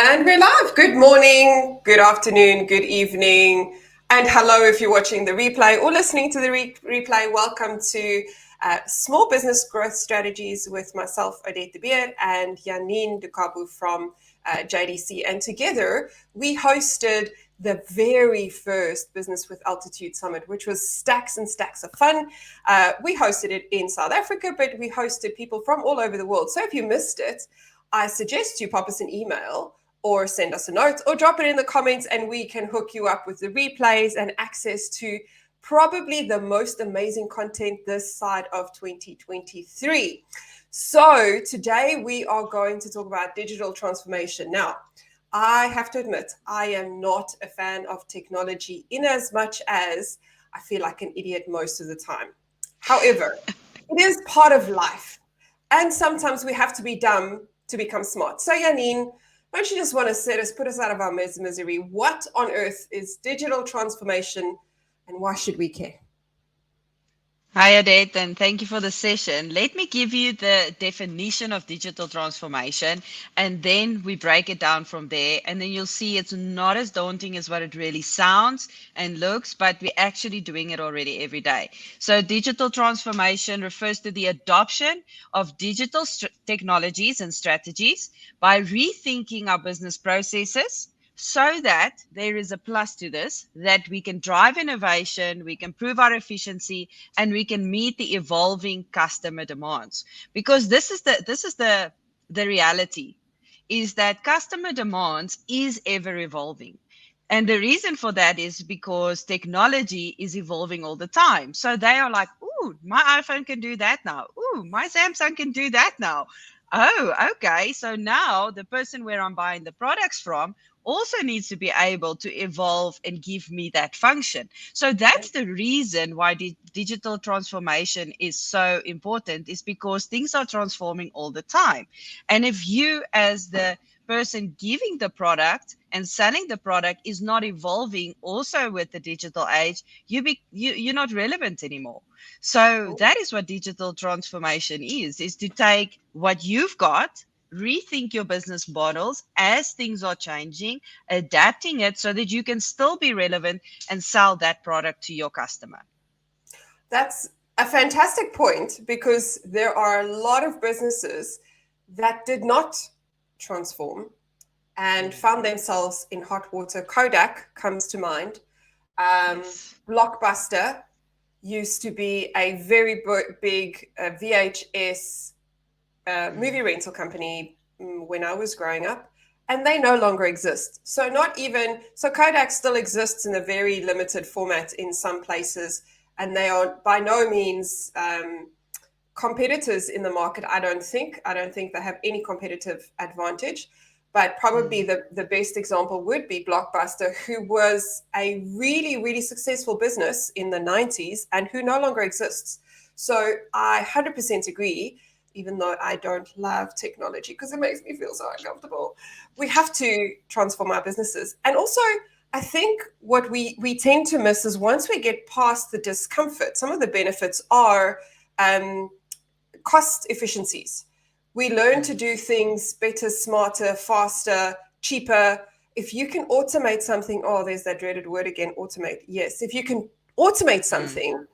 And we're live. Good morning, good afternoon, good evening, and hello if you're watching the replay or listening to the replay. Welcome to Small Business Growth Strategies with myself, Odette, and Janine Cabo from JDC. And together we hosted the very first Business with Altitude Summit, which was stacks and stacks of fun. We hosted it in South Africa, but we hosted people from all over the world. So if you missed it, I suggest you pop us an email or send us a note or drop it in the comments and we can hook you up with the replays and access to probably the most amazing content this side of 2023. So today we are going to talk about digital transformation. Now, I have to admit, I am not a fan of technology in as much as I feel like an idiot most of the time. However, it is part of life. And sometimes we have to be dumb to become smart. So Janine, don't you just want to put us out of our misery? What on earth is digital transformation and why should we care? Hi, Odette, and thank you for the session. Let me give you the definition of digital transformation, and then we break it down from there. And then you'll see it's not as daunting as what it really sounds and looks, but we're actually doing it already every day. So digital transformation refers to the adoption of digital technologies and strategies by rethinking our business processes, so that there is a plus to this, that we can drive innovation, we can improve our efficiency, and we can meet the evolving customer demands. Because this is the reality, is that customer demands is ever evolving. And the reason for that is because technology is evolving all the time. So they are like, ooh, my iPhone can do that now. Ooh, my Samsung can do that now. Oh, okay. So now the person where I'm buying the products from also needs to be able to evolve and give me that function. So that's the reason why digital transformation is so important, is because things are transforming all the time. And if you, as the person giving the product and selling the product, is not evolving also with the digital age, you're not relevant anymore. So that is what digital transformation is to take what you've got, rethink your business models as things are changing, adapting it so that you can still be relevant and sell that product to your customer. That's a fantastic point, because there are a lot of businesses that did not transform and found themselves in hot water. Kodak comes to mind. Yes. Blockbuster used to be a very big VHS movie rental company when I was growing up, and they no longer exist. So Kodak still exists in a very limited format in some places, and they are by no means competitors in the market. I don't think they have any competitive advantage. But probably the best example would be Blockbuster, who was a really, really successful business in the 90s and who no longer exists. So I 100% agree, even though I don't love technology because it makes me feel so uncomfortable. We have to transform our businesses. And also, I think what we tend to miss is once we get past the discomfort, some of the benefits are cost efficiencies. We learn to do things better, smarter, faster, cheaper. If you can automate something, there's that dreaded word again, automate. Yes, if you can automate something,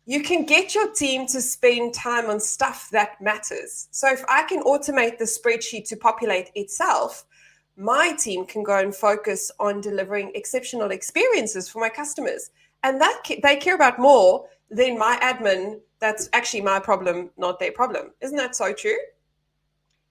you can get your team to spend time on stuff that matters. So if I can automate the spreadsheet to populate itself, my team can go and focus on delivering exceptional experiences for my customers. And that they care about more than my admin. That's actually my problem, not their problem. Isn't that so true?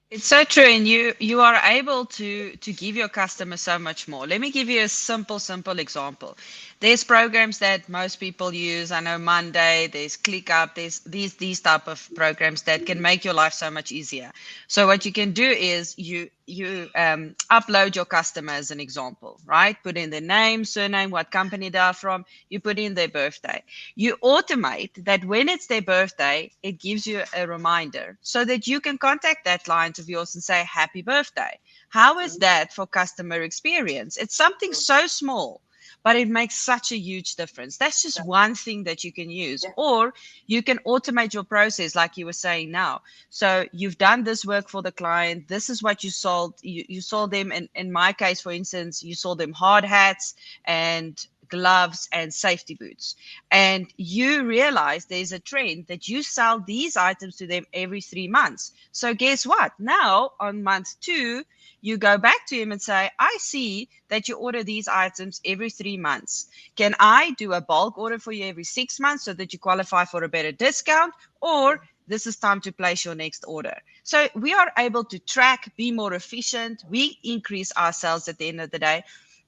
It's so true, and you are able to give your customer so much more. Let me give you a simple example. There's programs that most people use. I know Monday, there's ClickUp, there's these type of programs that can make your life so much easier. So what you can do is you upload your customer as an example, right? Put in their name, surname, what company they are from. You put in their birthday. You automate that when it's their birthday, it gives you a reminder so that you can contact that client of yours and say happy birthday. How is that for customer experience? It's something so small, but it makes such a huge difference. That's just Yeah. one thing that you can use. Yeah. Or you can automate your process, like you were saying now. So you've done this work for the client. This is what you sold. You sold them, in my case, for instance, you sold them hard hats and gloves and safety boots. And you realize there's a trend that you sell these items to them every 3 months. So guess what? Now on month 2, you go back to him and say, I see that you order these items every 3 months. Can I do a bulk order for you every 6 months so that you qualify for a better discount? Or this is time to place your next order. So we are able to track, be more efficient. We increase our sales at the end of the day.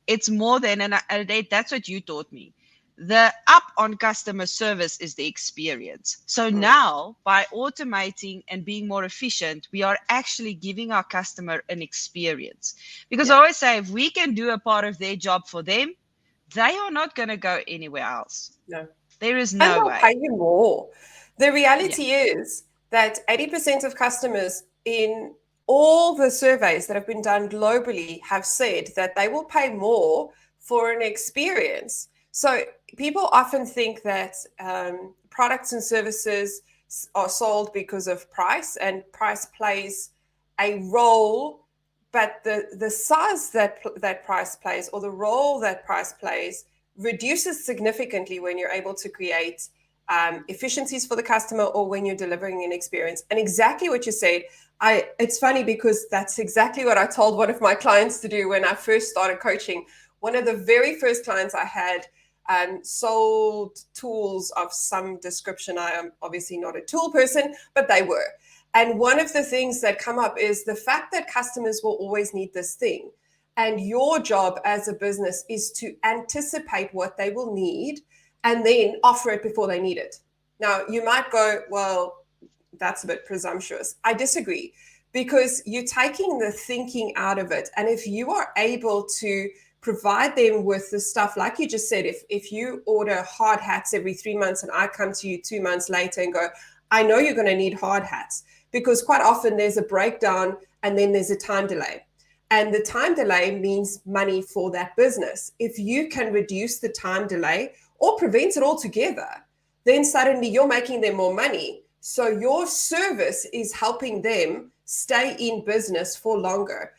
It's more than, and that's what you taught me. The up on customer service is the experience. So now, by automating and being more efficient, we are actually giving our customer an experience. Because I always say, if we can do a part of their job for them, they are not going to go anywhere else. No. There is And no they'll pay way. you more. The Yeah. reality is that 80% of customers in all the surveys that have been done globally have said that they will pay more for an experience. So people often think that products and services are sold because of price, and price plays a role, but the size that price plays, or the role that price plays, reduces significantly when you're able to create efficiencies for the customer, or when you're delivering an experience. And exactly what you said, it's funny because that's exactly what I told one of my clients to do when I first started coaching. One of the very first clients I had sold tools of some description. I am obviously not a tool person, but they were. And one of the things that come up is the fact that customers will always need this thing. And your job as a business is to anticipate what they will need and then offer it before they need it. Now, you might go, well, that's a bit presumptuous. I disagree, because you're taking the thinking out of it. And if you are able to provide them with the stuff, like you just said, if you order hard hats every 3 months and I come to you 2 months later and go, I know you're going to need hard hats, because quite often there's a breakdown and then there's a time delay. And the time delay means money for that business. If you can reduce the time delay or prevent it altogether, then suddenly you're making them more money. So your service is helping them stay in business for longer.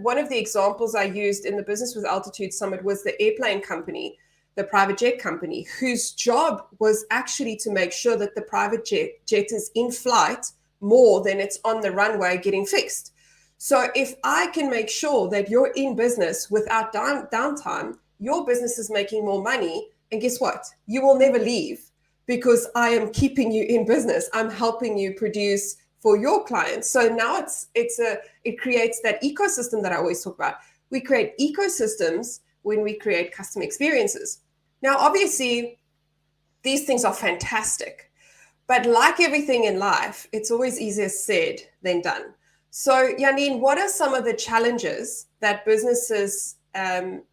One of the examples I used in the Business with Altitude Summit was the airplane company, the private jet company, whose job was actually to make sure that the private jet is in flight more than it's on the runway getting fixed. So if I can make sure that you're in business without downtime, your business is making more money. And guess what? You will never leave, because I am keeping you in business. I'm helping you produce for your clients. So now it creates that ecosystem that I always talk about. We create ecosystems when we create custom experiences. Now, obviously, these things are fantastic, but like everything in life, it's always easier said than done. So, Janine, what are some of the challenges that businesses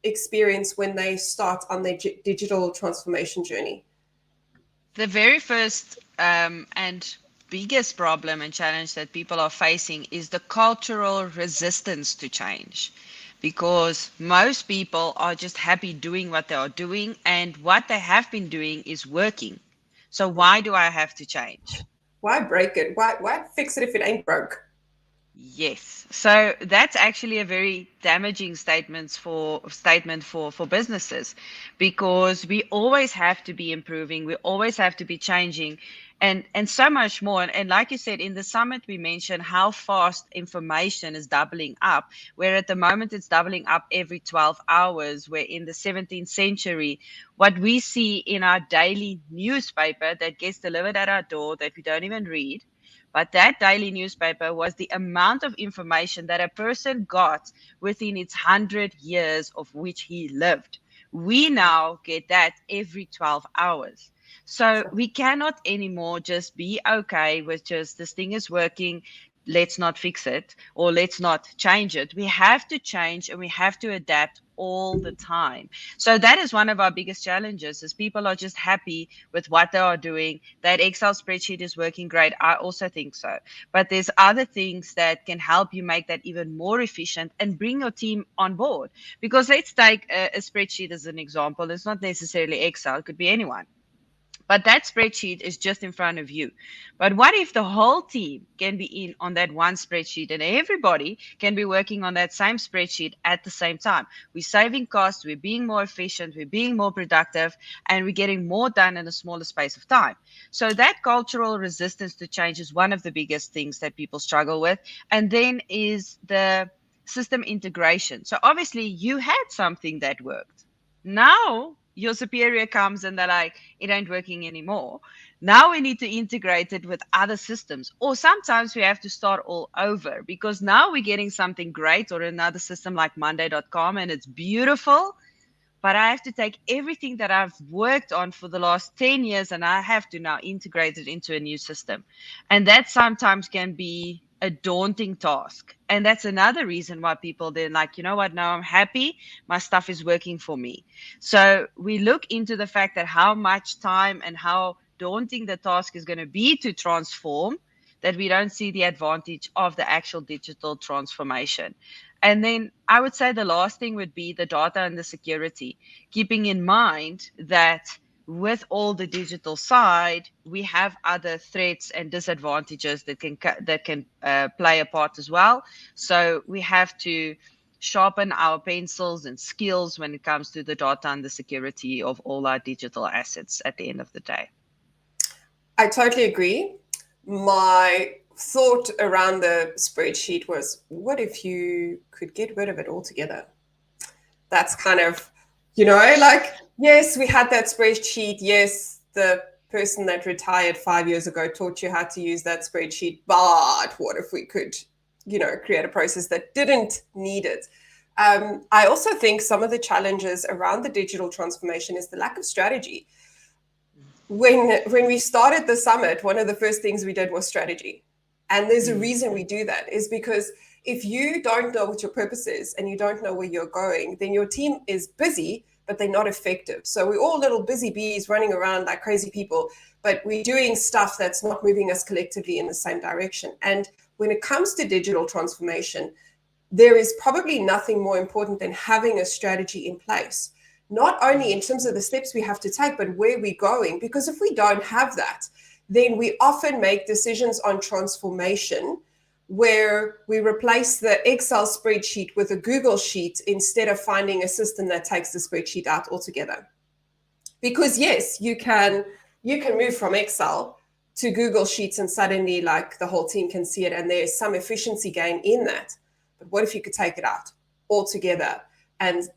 experience when they start on their digital transformation journey? The very first and biggest problem and challenge that people are facing is the cultural resistance to change, because most people are just happy doing what they are doing, and what they have been doing is working. So why do I have to change? Why break it? Why fix it if it ain't broke? Yes. So that's actually a very damaging statement for businesses, because we always have to be improving, we always have to be changing, and so much more. And like you said, in the summit we mentioned how fast information is doubling up, where at the moment it's doubling up every 12 hours, where in the 17th century what we see in our daily newspaper that gets delivered at our door that we don't even read, but that daily newspaper was the amount of information that a person got within its 100 years of which he lived. We now get that every 12 hours. So we cannot anymore just be okay with just this thing is working. let's not fix it or let's not change it. We have to change and we have to adapt all the time. So that is one of our biggest challenges is people are just happy with what they are doing. That Excel spreadsheet is working great. I also think so. But there's other things that can help you make that even more efficient and bring your team on board. Because let's take a spreadsheet as an example. It's not necessarily Excel, it could be anyone. But that spreadsheet is just in front of you. But what if the whole team can be in on that one spreadsheet and everybody can be working on that same spreadsheet at the same time? We're saving costs, we're being more efficient, we're being more productive, and we're getting more done in a smaller space of time. So that cultural resistance to change is one of the biggest things that people struggle with. And then is the system integration. So obviously you had something that worked. Now your superior comes and they're like, it ain't working anymore. Now we need to integrate it with other systems. Or sometimes we have to start all over because now we're getting something great or another system like Monday.com and it's beautiful. But I have to take everything that I've worked on for the last 10 years and I have to now integrate it into a new system. And that sometimes can be a daunting task. And that's another reason why people then like, you know what, now I'm happy, my stuff is working for me. So we look into the fact that how much time and how daunting the task is going to be to transform, that we don't see the advantage of the actual digital transformation. And then I would say the last thing would be the data and the security, keeping in mind that with all the digital side, we have other threats and disadvantages that can play a part as well. So we have to sharpen our pencils and skills when it comes to the data and the security of all our digital assets at the end of the day. I totally agree. My thought around the spreadsheet was, what if you could get rid of it altogether? That's kind of, like, yes, we had that spreadsheet. Yes, the person that retired 5 years ago taught you how to use that spreadsheet. But what if we could, create a process that didn't need it? I also think some of the challenges around the digital transformation is the lack of strategy. When we started the summit, one of the first things we did was strategy. And there's a reason we do that, is because if you don't know what your purpose is and you don't know where you're going, then your team is busy, but they're not effective. So we're all little busy bees running around like crazy people, but we're doing stuff that's not moving us collectively in the same direction. And when it comes to digital transformation, there is probably nothing more important than having a strategy in place, not only in terms of the steps we have to take, but where we're going. Because if we don't have that, then we often make decisions on transformation where we replace the Excel spreadsheet with a Google sheet instead of finding a system that takes the spreadsheet out altogether. Because yes, you can move from Excel to Google Sheets and suddenly like the whole team can see it and there's some efficiency gain in that. But what if you could take it out altogether and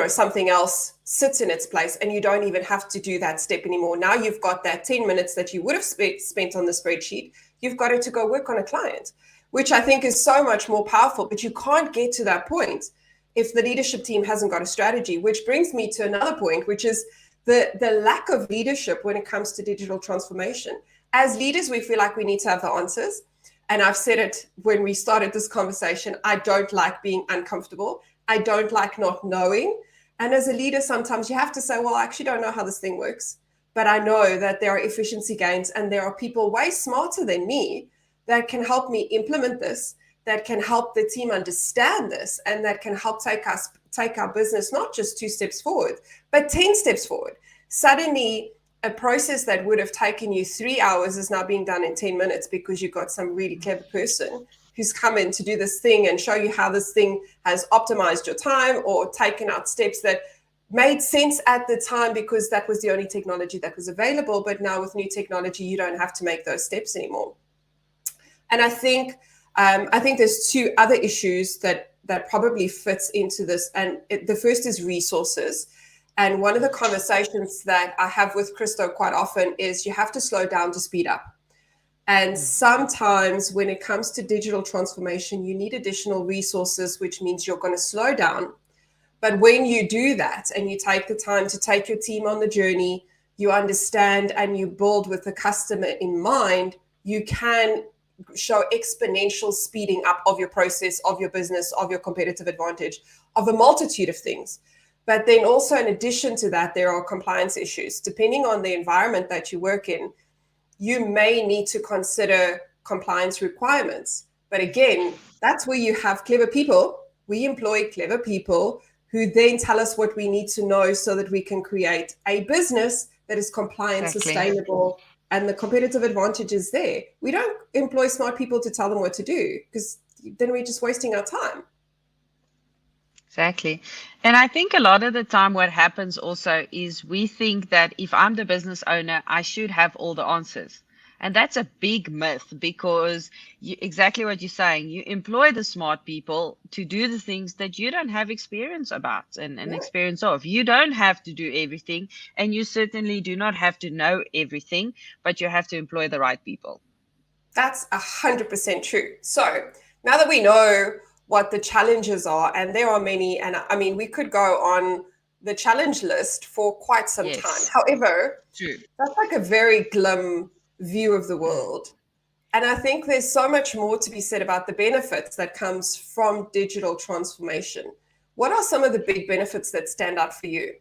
something else sits in its place and you don't even have to do that step anymore? Now you've got that 10 minutes that you would have spent on the spreadsheet. You've got it to go work on a client, which I think is so much more powerful. But you can't get to that point if the leadership team hasn't got a strategy, which brings me to another point, which is the lack of leadership when it comes to digital transformation. As leaders, we feel like we need to have the answers. And I've said it when we started this conversation, I don't like being uncomfortable. I don't like not knowing. And as a leader, sometimes you have to say, well, I actually don't know how this thing works, but I know that there are efficiency gains and there are people way smarter than me that can help me implement this, that can help the team understand this, and that can help take our business not just 2 steps forward, but 10 steps forward. Suddenly, a process that would have taken you 3 hours is now being done in 10 minutes because you've got some really clever person who's come in to do this thing and show you how this thing has optimized your time or taken out steps that made sense at the time because that was the only technology that was available. But now with new technology, you don't have to make those steps anymore. And I think there's 2 other issues that probably fits into this. And the first is resources. And one of the conversations that I have with Christo quite often is you have to slow down to speed up. And sometimes when it comes to digital transformation, you need additional resources, which means you're going to slow down. But when you do that and you take the time to take your team on the journey, you understand and you build with the customer in mind, you can show exponential speeding up of your process, of your business, of your competitive advantage, of a multitude of things. But then also, in addition to that, there are compliance issues. Depending on the environment that you work in, you may need to consider compliance requirements. But again, that's where you have clever people. We employ clever people who then tell us what we need to know so that we can create a business that is compliant, Exactly. sustainable, and the competitive advantage is there. We don't employ smart people to tell them what to do, because then we're just wasting our time. Exactly. And I think a lot of the time what happens also is we think that if I'm the business owner, I should have all the answers. And that's a big myth because exactly what you're saying, you employ the smart people to do the things that you don't have experience about and Yeah. experience of. You don't have to do everything, and you certainly do not have to know everything, but you have to employ the right people. That's 100% true. So now that we know what the challenges are, and there are many, and I mean, we could go on the challenge list for quite some time. Yes, However, true. that's like a very glim view of the Mm. world. And I think there's so much more to be said about the benefits that comes from digital transformation. What are some of the big benefits that stand out for you?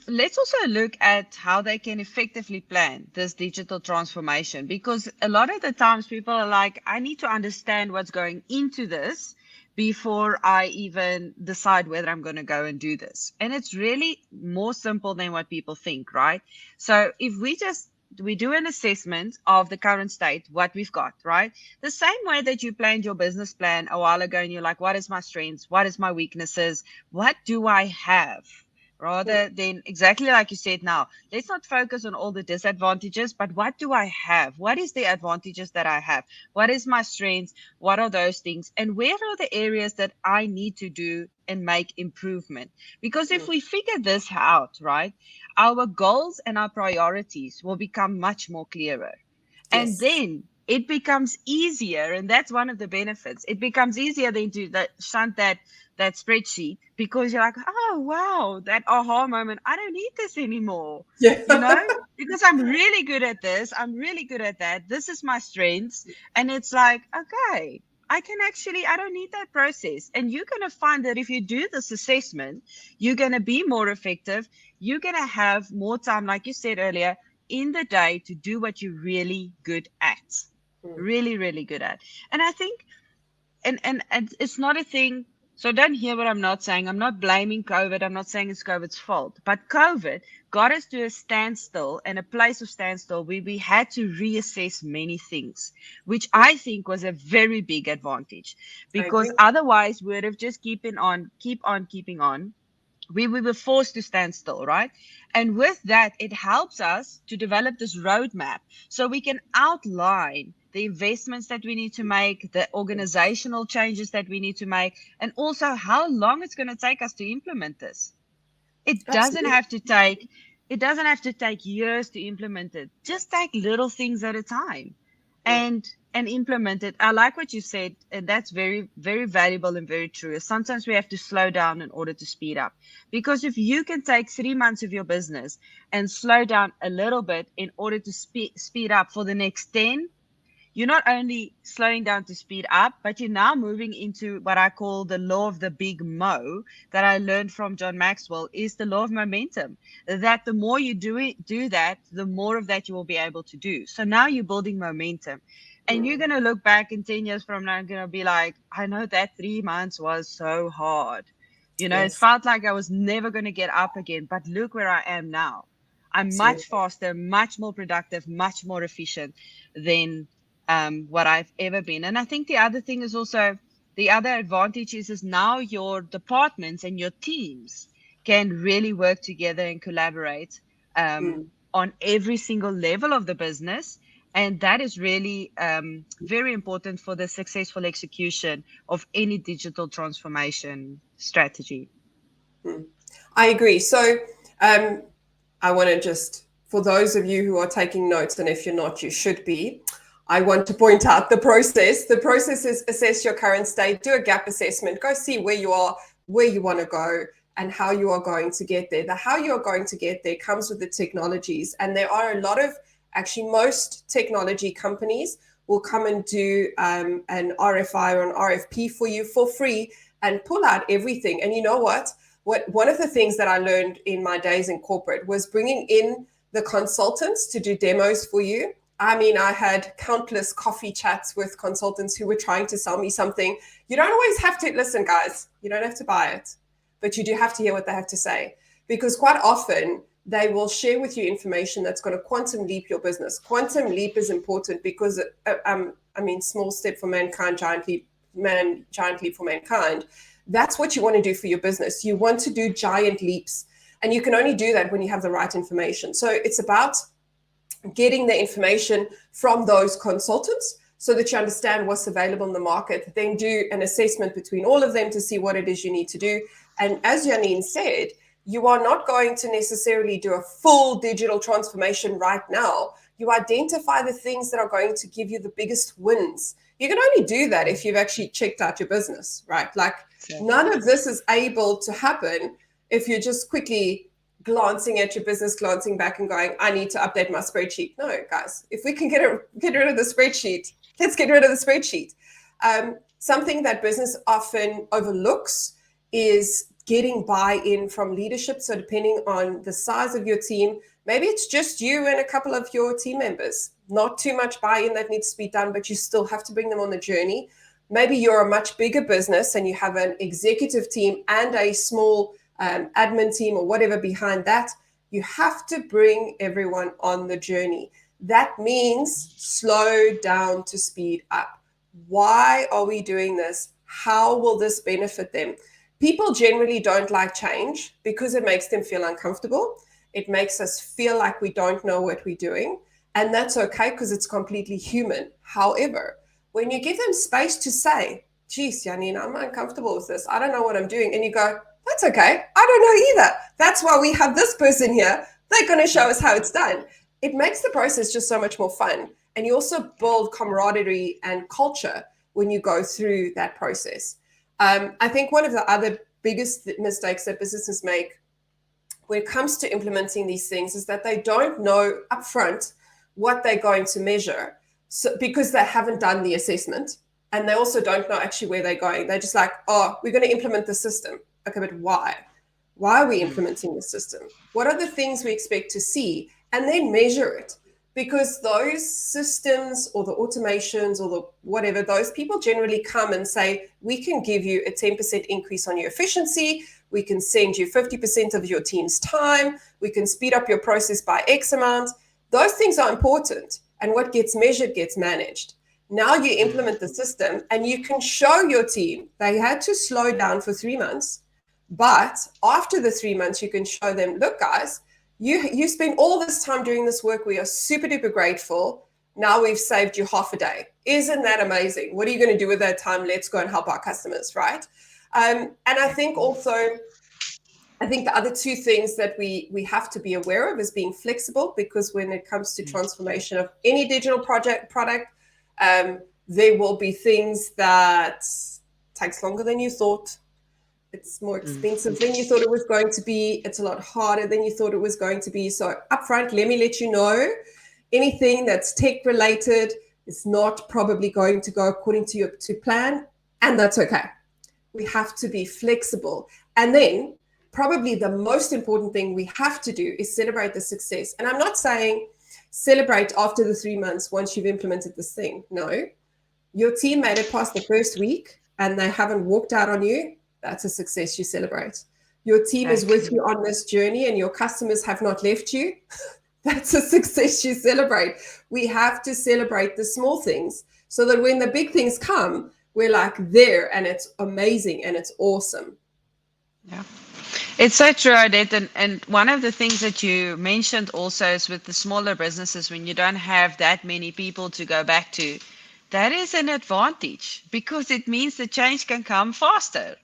Let's also look at how they can effectively plan this digital transformation because a lot of the times people are like, I need to understand what's going into this before I even decide whether I'm going to go and do this. And it's really more simple than what people think, right? So if we do an assessment of the current state, what we've got, right? The same way that you planned your business plan a while ago and you're like, what is my strengths? What is my weaknesses? What do I have? Rather than exactly like you said now, let's not focus on all the disadvantages, but what do I have? What is the advantages that I have? What is my strengths? What are those things? And where are the areas that I need to do and make improvement? Because if we figure this out, right, our goals and our priorities will become much more clearer. And Yes. then it becomes easier, and that's one of the benefits. It becomes easier than to shunt that spreadsheet because you're like, oh wow, that aha moment. I don't need this anymore. Yeah. You know, because I'm really good at this. I'm really good at that. This is my strengths. And it's like, okay, I don't need that process. And you're going to find that if you do this assessment, you're going to be more effective. You're going to have more time, like you said earlier, in the day to do what you're really good at. Really, really good at. And I think, and it's not a thing. So don't hear what I'm not saying. I'm not blaming COVID. I'm not saying it's COVID's fault. But COVID got us to a standstill and a place of standstill where we had to reassess many things, which I think was a very big advantage I because agree. otherwise we would have just keeping on. We were forced to stand still, right? And with that, it helps us to develop this roadmap so we can outline the investments that we need to make, the organizational changes that we need to make, and also how long it's going to take us to implement this. It doesn't Absolutely. have to take it doesn't have to take years to implement it. Just take little things at a time and implement it. I like what you said, and that's very, very valuable and very true. Sometimes we have to slow down in order to speed up. Because if you can take 3 months of your business and slow down a little bit in order to speed up for the next 10, you're not only slowing down to speed up, but you're now moving into what I call the law of the big mo that I learned from John Maxwell is the law of momentum. That the more you do that, the more of that you will be able to do. So now you're building momentum. And you're going to look back in 10 years from now and going to be like, I know that 3 months was so hard. You know, it Yes. felt like I was never going to get up again, but look where I am now. I'm much Absolutely. faster, much more productive, much more efficient than what I've ever been. And I think the other thing is also the other advantage is now your departments and your teams can really work together and collaborate on every single level of the business. And that is really very important for the successful execution of any digital transformation strategy. I agree. So I want to just, for those of you who are taking notes, and if you're not, you should be, I want to point out the process. The process is assess your current state, do a gap assessment, go see where you are, where you want to go, and how you are going to get there. The how you are going to get there comes with the technologies. And there are a lot of, actually, most technology companies will come and do an RFI or an RFP for you for free and pull out everything. And you know what? One of the things that I learned in my days in corporate was bringing in the consultants to do demos for you. I mean, I had countless coffee chats with consultants who were trying to sell me something. You don't always have to listen, guys. You don't have to buy it, but you do have to hear what they have to say, because quite often they will share with you information that's going to quantum leap your business. Quantum leap is important because, small step for mankind, giant leap for mankind. That's what you want to do for your business. You want to do giant leaps, and you can only do that when you have the right information. So it's about getting the information from those consultants so that you understand what's available in the market, then do an assessment between all of them to see what it is you need to do. And as Janine said, you are not going to necessarily do a full digital transformation right now. You identify the things that are going to give you the biggest wins. You can only do that if you've actually checked out your business, right? Like none of this is able to happen if you're just quickly glancing at your business, glancing back and going, I need to update my spreadsheet. No, guys, if we can get rid of the spreadsheet, let's get rid of the spreadsheet. Something that business often overlooks is getting buy-in from leadership. So depending on the size of your team, maybe it's just you and a couple of your team members. Not too much buy-in that needs to be done, but you still have to bring them on the journey. Maybe you're a much bigger business and you have an executive team and a small admin team or whatever behind that. You have to bring everyone on the journey. That means slow down to speed up. Why are we doing this? How will this benefit them? People generally don't like change because it makes them feel uncomfortable. It makes us feel like we don't know what we're doing. And that's okay because it's completely human. However, when you give them space to say, geez, Janine, I'm uncomfortable with this. I don't know what I'm doing. And you go, that's okay. I don't know either. That's why we have this person here. They're going to show us how it's done. It makes the process just so much more fun. And you also build camaraderie and culture when you go through that process. I think one of the other biggest mistakes that businesses make when it comes to implementing these things is that they don't know upfront what they're going to measure, because they haven't done the assessment, and they also don't know actually where they're going. They're just like, oh, we're going to implement the system. Okay, but why? Why are we implementing the system? What are the things we expect to see? And then measure it. Because those systems or the automations or the whatever, those people generally come and say, we can give you a 10% increase on your efficiency. We can send you 50% of your team's time. We can speed up your process by X amount. Those things are important. And what gets measured gets managed. Now you implement the system and you can show your team they had to slow down for 3 months. But after the 3 months, you can show them, look, guys, you spend all this time doing this work. We are super duper grateful. Now we've saved you half a day. Isn't that amazing? What are you going to do with that time? Let's go and help our customers, right? And I think also, the other two things that we have to be aware of is being flexible, because when it comes to transformation of any digital product, there will be things that takes longer than you thought. It's more expensive than you thought it was going to be. It's a lot harder than you thought it was going to be. So upfront, let me let you know, anything that's tech related is not probably going to go according to your plan, and that's okay. We have to be flexible. And then probably the most important thing we have to do is celebrate the success. And I'm not saying celebrate after the 3 months once you've implemented this thing. No, your team made it past the first week and they haven't walked out on you. That's a success you celebrate. Your team is with you on this journey and your customers have not left you. That's a success you celebrate. We have to celebrate the small things so that when the big things come, we're like there and it's amazing and it's awesome. Yeah. It's so true, Odette. And one of the things that you mentioned also is with the smaller businesses, when you don't have that many people to go back to, that is an advantage because it means the change can come faster.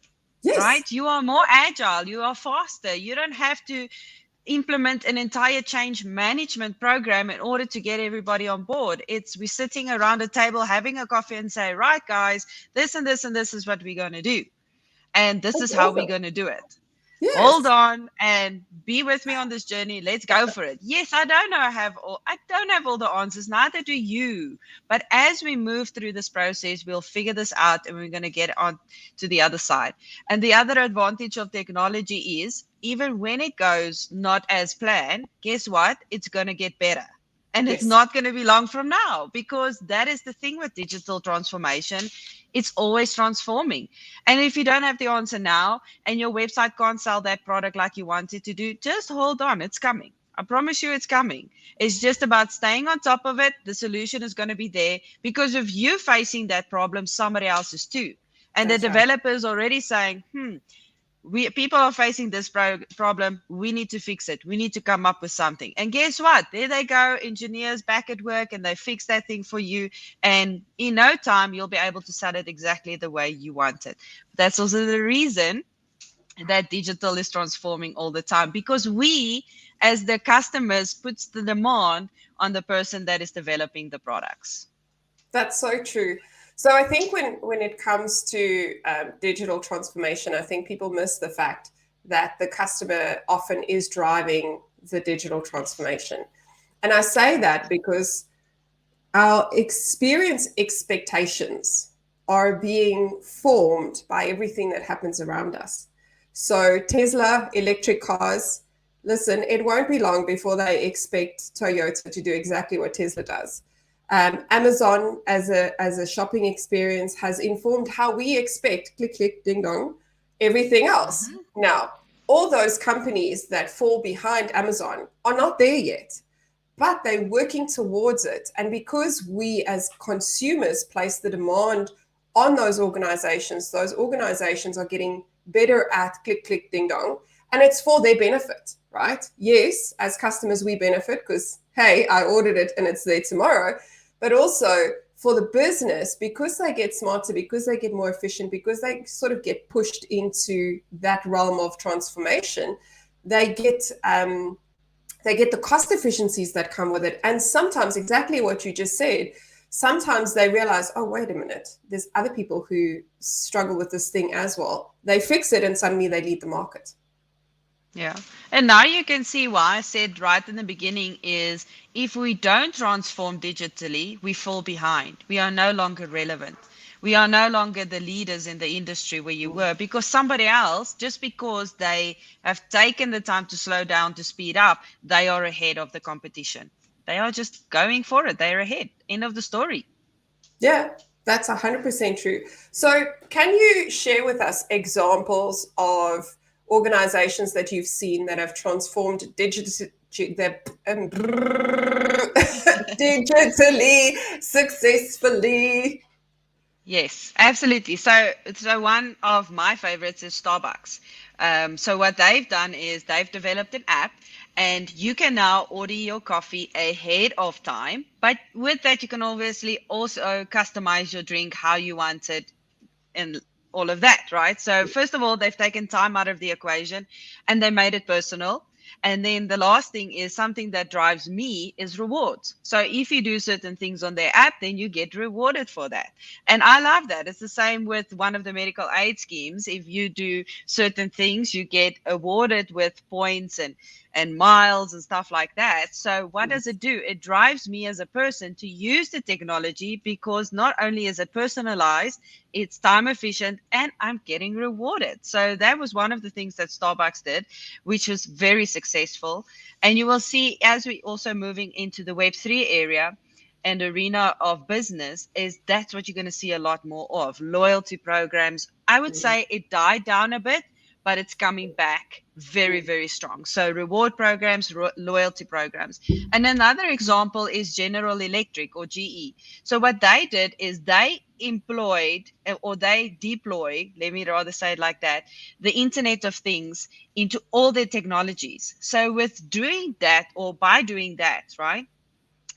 Yes. Right? You are more agile, you are faster. You don't have to implement an entire change management program in order to get everybody on board. We're sitting around a table having a coffee and say, right, guys, this and this and this is what we're going to do. And this is how we're going to do it. Hold Yes. on and be with me on this journey. Let's go for it. Yes, I don't have all the answers, neither do you. But as we move through this process, we'll figure this out and we're going to get on to the other side. And the other advantage of technology is even when it goes not as planned, guess what? It's going to get better. And it's Yes. not going to be long from now, because that is the thing with digital transformation. It's always transforming. And if you don't have the answer now and your website can't sell that product like you want it to do, just hold on. It's coming. I promise you it's coming. It's just about staying on top of it. The solution is going to be there, because if you facing that problem, somebody else is too. And the That's right. developer is already saying, we people are facing this problem. We need to fix it. We need to come up with something. And guess what? There they go, engineers back at work, and they fix that thing for you. And in no time, you'll be able to sell it exactly the way you want it. That's also the reason that digital is transforming all the time, because we, as the customers, puts the demand on the person that is developing the products. That's so true. So I think when it comes to digital transformation, I think people miss the fact that the customer often is driving the digital Yes. transformation. And I say that because our experience expectations are being formed by everything that happens around us. So Tesla, electric cars, listen, it won't be long before they expect Toyota to do exactly what Tesla does. Amazon as a shopping experience has informed how we expect click click ding dong everything else. Mhm. Now, all those companies that fall behind Amazon are not there yet, but they're working towards it. And because we as consumers place the demand on those organizations are getting better at click, click, ding dong, and it's for their benefit, right? Yes, as customers, we benefit because, hey, I ordered it and it's there tomorrow, but also for the business, because they get smarter, because they get more efficient, because they sort of get pushed into that realm of transformation, they get the cost efficiencies that come with it. And sometimes, exactly what you just said, sometimes they realize, oh, wait a minute, there's other people who struggle with this thing as well. They fix it and suddenly they lead the market. Yeah. And now you can see why I said right in the beginning is if we don't transform digitally, we fall behind. We are no longer relevant. We are no longer the leaders in the industry where you were, because somebody else, just because they have taken the time to slow down to speed up, they are ahead of the competition. They are just going for it. They're ahead. End of the story. Yeah, that's 100% true. So, can you share with us examples of organizations that you've seen that have transformed digitally successfully? Yes, absolutely. So one of my favorites is Starbucks. So what they've done is they've developed an app, and you can now order your coffee ahead of time. But with that, you can obviously also customize your drink how you want it and all of that, right? So first of all, they've taken time out of the equation and they made it personal. And then the last thing is something that drives me is rewards. So if you do certain things on their app, then you get rewarded for that. And I love that. It's the same with one of the medical aid schemes. If you do certain things, you get awarded with points and miles and stuff like that. So what does it do? It drives me as a person to use the technology, because not only is it personalized, it's time efficient, and I'm getting rewarded. So that was one of the things that Starbucks did, which was very successful. And you will see as we also moving into the Web3 area and arena of business, is that's what you're going to see a lot more of. Loyalty programs. I would say it died down a bit, but it's coming back very, very strong. So reward programs, loyalty programs. And another example is General Electric, or GE. So what they did is they employed, or they deploy, let me rather say it like that, the Internet of Things into all their technologies. So with doing that, or by doing that, right,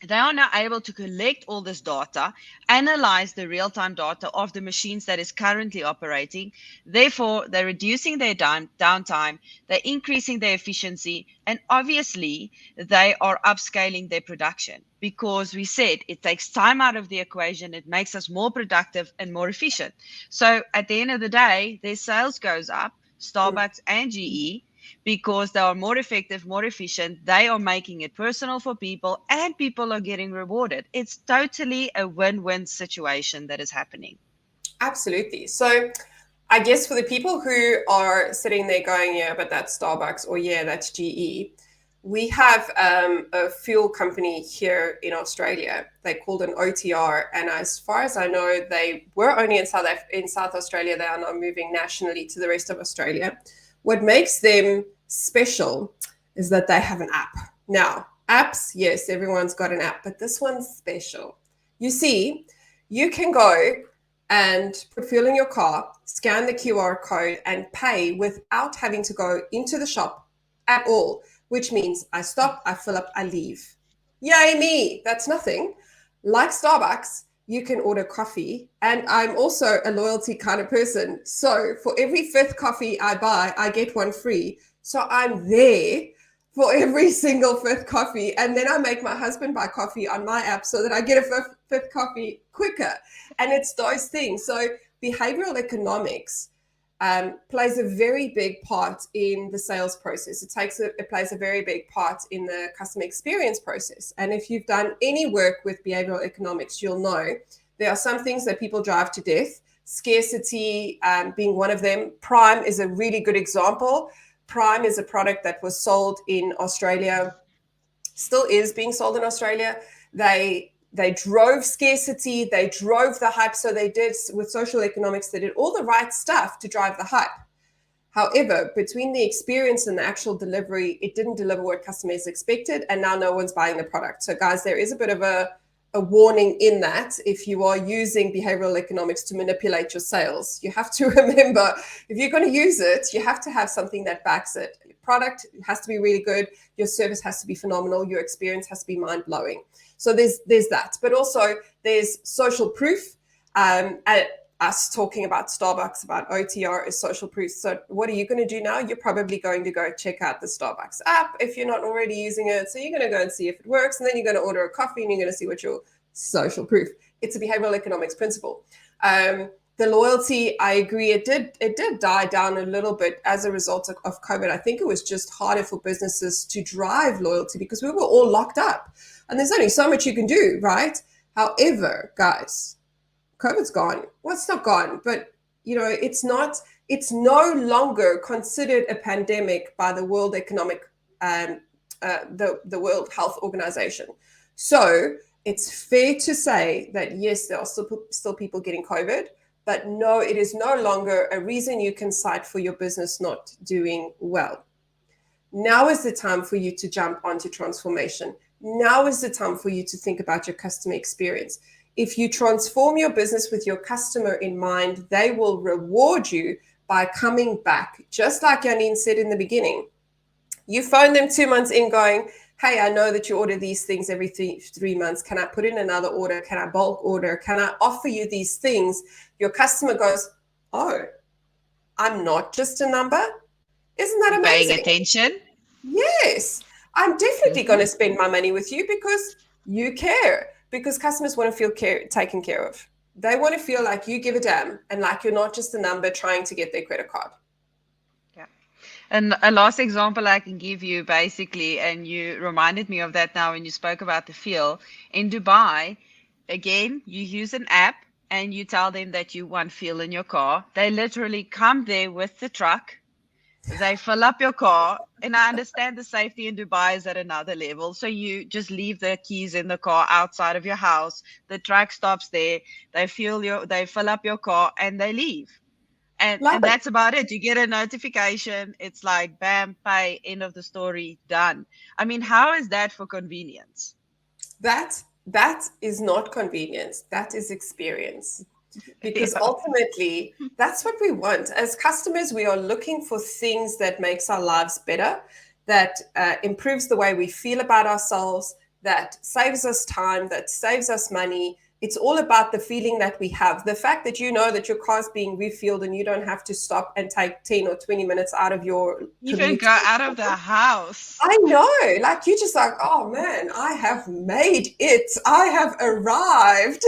they are now able to collect all this data, analyze the real-time data of the machines that is currently operating. Therefore, they're reducing their downtime, they're increasing their efficiency, and obviously they are upscaling their production, because we said it takes time out of the equation, it makes us more productive and more efficient. So at the end of the day, their sales goes up, Starbucks and GE, because they are more effective, more efficient. They are making it personal for people, and people are getting rewarded. It's totally a win-win situation that is happening. Absolutely. So I guess for the people who are sitting there going, yeah, but that's Starbucks, or yeah, that's GE, we have a fuel company here in Australia. They're called an OTR, and as far as I know, they were only in South Australia. They are now moving nationally to the rest of Australia. What makes them special is that they have an app. Now, apps, yes, everyone's got an app, but this one's special. You see, you can go and put fuel in your car, scan the QR code, and pay without having to go into the shop at all, which means I stop, I fill up, I leave. Yay, me! That's nothing. Like Starbucks, you can order coffee, and I'm also a loyalty kind of person. So for every fifth coffee I buy, I get one free. So I'm there for every single fifth coffee. And then I make my husband buy coffee on my app so that I get a fifth coffee quicker. And it's those things. So behavioral economics plays a very big part in the sales process. It plays a very big part in the customer experience process. And if you've done any work with behavioral economics, you'll know there are some things that people drive to death, scarcity being one of them. Prime is a really good example. Prime is a product that was sold in Australia, still is being sold in Australia. They drove scarcity, they drove the hype. So they did, with social economics, they did all the right stuff to drive the hype. However, between the experience and the actual delivery, it didn't deliver what customers expected, and now no one's buying the product. So guys, there is a bit of a warning in that if you are using behavioral economics to manipulate your sales. You have to remember, if you're going to use it, you have to have something that backs it. Your product has to be really good, your service has to be phenomenal, your experience has to be mind-blowing. So there's that, but also there's social proof. Us talking about Starbucks, about OTR is social proof. So what are you going to do now? You're probably going to go check out the Starbucks app if you're not already using it. So you're going to go and see if it works, and then you're going to order a coffee and you're going to see what your social proof. It's a behavioral economics principle. The loyalty, I agree, it did die down a little bit as a result of COVID. I think it was just harder for businesses to drive loyalty because we were all locked up, and there's only so much you can do, right? However, guys, COVID's gone. Well, it's not gone, but it's no longer considered a pandemic by the World Economic, the World Health Organization. So it's fair to say that yes, there are still people getting COVID, but no, it is no longer a reason you can cite for your business not doing well. Now is the time for you to jump onto transformation. Now is the time for you to think about your customer experience. If you transform your business with your customer in mind, they will reward you by coming back. Just like Janine said in the beginning, you phone them 2 months in going, hey, I know that you order these things every 3 months. Can I put in another order? Can I bulk order? Can I offer you these things? Your customer goes, oh, I'm not just a number. Isn't that amazing? Paying attention. Yes, I'm definitely going to spend my money with you because you care. Because customers want to feel taken care of. They want to feel like you give a damn and like you're not just a number trying to get their credit card. Yeah. And a last example I can give you basically, and you reminded me of that now when you spoke about the fuel. In Dubai, again, you use an app and you tell them that you want fuel in your car. They literally come there with the truck. They fill up your car, and I understand the safety in Dubai is at another level. So you just leave the keys in the car outside of your house. The truck stops there. They fill up your car, and they leave. And that's about it. You get a notification. It's like, bam, pay, end of the story, done. I mean, how is that for convenience? That is not convenience. That is experience. Because ultimately, that's what we want. As customers, we are looking for things that makes our lives better, that improves the way we feel about ourselves, that saves us time, that saves us money. It's all about the feeling that we have. The fact that you know that your car's being refueled and you don't have to stop and take 10 or 20 minutes out of your even go out of the house. I know. Like, you're just like, oh man, I have made it. I have arrived.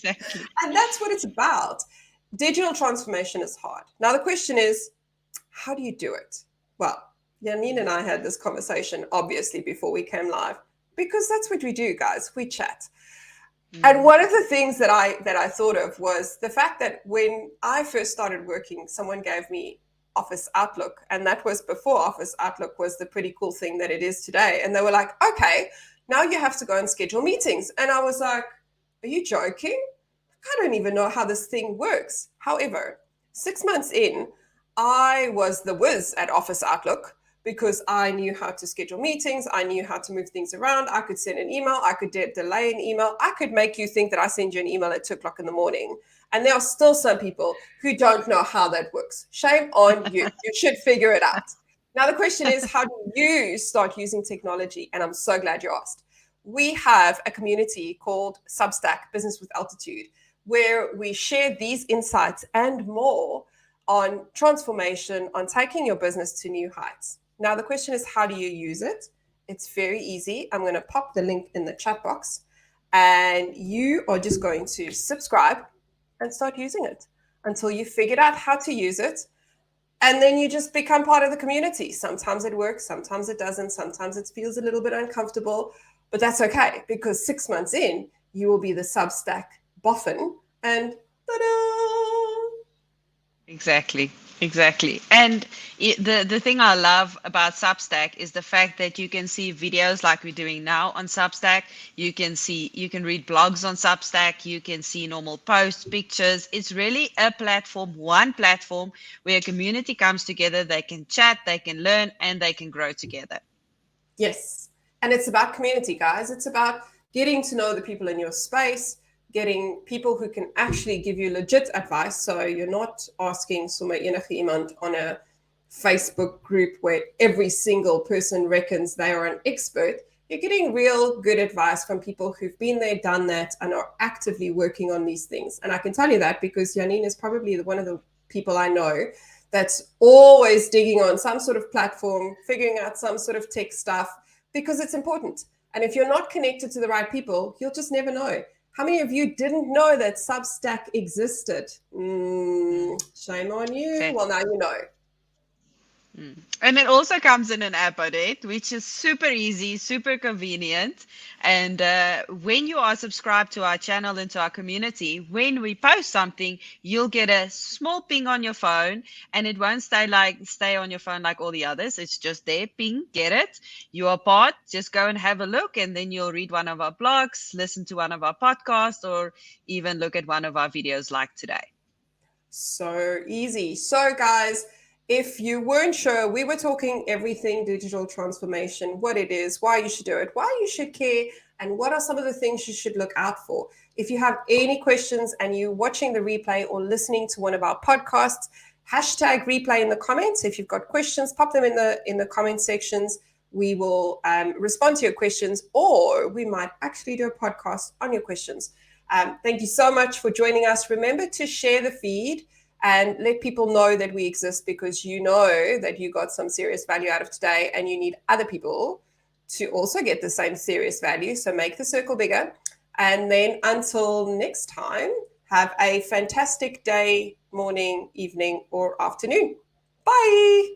Exactly. And that's what it's about. digital transformation is hard. Now, the question is, how do you do it? Well, Janine and I had this conversation, obviously, before we came live, because that's what we do, guys. We chat. And one of the things that I thought of was the fact that when I first started working, someone gave me Office Outlook, and that was before Office Outlook was the pretty cool thing that it is today. And they were like, okay, now you have to go and schedule meetings. And I was like, are you joking? I don't even know how this thing works. However, 6 months in, I was the whiz at Office Outlook because I knew how to schedule meetings. I knew how to move things around. I could send an email. I could delay an email. I could make you think that I send you an email at 2:00 in the morning. And there are still some people who don't know how that works. Shame on you. You should figure it out. Now, the question is, how do you start using technology? And I'm so glad you asked. We have a community called Substack Business with Altitude, where we share these insights and more on transformation, on taking your business to new heights. Now, the question is, how do you use it? It's very easy. I'm going to pop the link in the chat box, and you are just going to subscribe and start using it until you figured out how to use it. And then you just become part of the community. Sometimes it works, sometimes it doesn't, sometimes it feels a little bit uncomfortable, but that's okay, because 6 months in, you will be the Substack boffin, and ta-da! Exactly. And the thing I love about Substack is the fact that you can see videos like we're doing now on Substack. You can read blogs on Substack. You can see normal posts, pictures. It's really a platform, one platform where a community comes together. They can chat, they can learn, and they can grow together. Yes. And it's about community, guys. It's about getting to know the people in your space, getting people who can actually give you legit advice. So you're not asking sommer enige iemand on a Facebook group where every single person reckons they are an expert. You're getting real good advice from people who've been there, done that, and are actively working on these things. And I can tell you that because Janine is probably one of the people I know that's always digging on some sort of platform, figuring out some sort of tech stuff, because it's important. And if you're not connected to the right people, you'll just never know. How many of you didn't know that Substack existed? Shame on you. Okay. Well, now you know. And it also comes in an app, Odette, which is super easy, super convenient. And when you are subscribed to our channel and to our community, when we post something, you'll get a small ping on your phone, and it won't stay on your phone like all the others. It's just there, ping, get it. You are part, just go and have a look, and then you'll read one of our blogs, listen to one of our podcasts, or even look at one of our videos like today. So easy. So, guys, if you weren't sure, we were talking everything digital transformation, what it is, why you should do it, why you should care, and what are some of the things you should look out for. If you have any questions and you're watching the replay or listening to one of our podcasts, hashtag replay in the comments. If you've got questions, pop them in the comment sections. We will respond to your questions, or we might actually do a podcast on your questions. Thank you so much for joining us. Remember to share the feed and let people know that we exist, because you know that you got some serious value out of today and you need other people to also get the same serious value. So make the circle bigger. And then until next time, have a fantastic day, morning, evening, or afternoon. Bye.